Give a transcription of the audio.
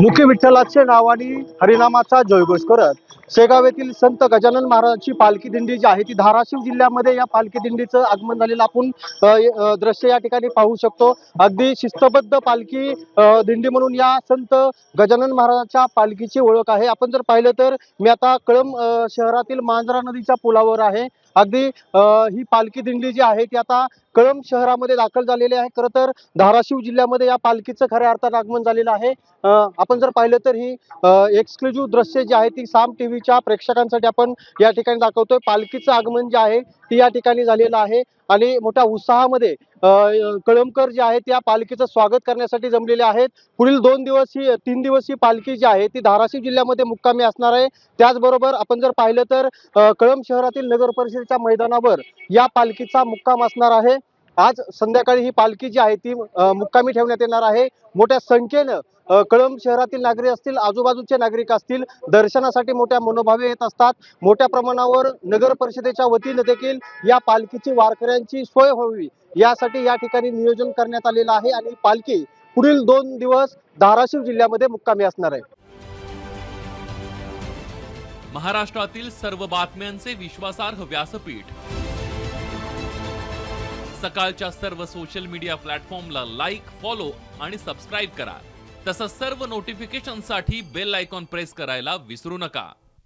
मुखी विठ्ठलाचे नावाने हरिनामाचा जयघोष करत शेगाव येथील संत गजानन महाराजांची पालखी दिंडी जी आहे ती धाराशिव जिल्ह्यामध्ये या पालखी दिंडीचं आगमन झालेलं आपण दृश्य या ठिकाणी पाहू शकतो। अगदी शिस्तबद्ध पालखी दिंडी म्हणून या संत गजानन महाराजांच्या पालखीची ओळख आहे। आपण जर पाहिलं तर मी आता कळंब शहरातील मांजरा नदीच्या पुलावर आहे। अगदी ही पालखी दिंडी जी आहे ती आता कळंब शहरामध्ये दाखल झालेली आहे। खरं तर धाराशिव जिल्ह्यामध्ये या पालखीचं खऱ्या अर्थानं आगमन झालेलं आहे। आपण जर पाहिलं तर ही एक्सक्लुझिव्ह दृश्य जी आहे ती साम टीव्हीच्या प्रेक्षकांसाठी आपण या ठिकाणी दाखवतोय। पालखीचं आगमन जे आहे ती या ठिकाणी झालेलं आहे आणि मोठ्या उत्साहामध्ये कळंबकर जे आहेत त्या पालखीचं स्वागत करण्यासाठी जमलेले आहेत। पुढील 3 दिवस ही पालखी जी आहे ती धाराशिव जिल्ह्यामध्ये मुक्कामी असणार आहे। त्याचबरोबर आपण जर पाहिलं तर कळंब शहरातील नगर परिषदेच्या मैदानावर या पालखीचा मुक्काम असणार आहे। आज संध्याकाळी ही पालखी जी आहे ती मुक्कामी ठेवण्यात येणार आहे। मोठ्या संख्येनं कळंब शहरातील नागरिक असतील, आजूबाजूचे नागरिक असतील, दर्शनासाठी मोठ्या मनोभावे येत असतात। मोठ्या प्रमाणावर नगर परिषदेच्या वतीने देखील या पालखीची वारकऱ्यांची सोय व्हावी यासाठी या ठिकाणी नियोजन करण्यात आलेलं आहे आणि पालखी पुढील 2 दिवस धाराशिव जिल्ह्यामध्ये मुक्कामी असणार आहे। महाराष्ट्रातील सर्व बातम्यांचे विश्वासार्ह व्यासपीठ, सकाळच्या सर्व सोशल मीडिया प्लॅटफॉर्मला लाईक, फॉलो आणि सबस्क्राईब करा। तसंच सर्व नोटिफिकेशनसाठी बेल आयकॉन प्रेस करायला विसरू नका।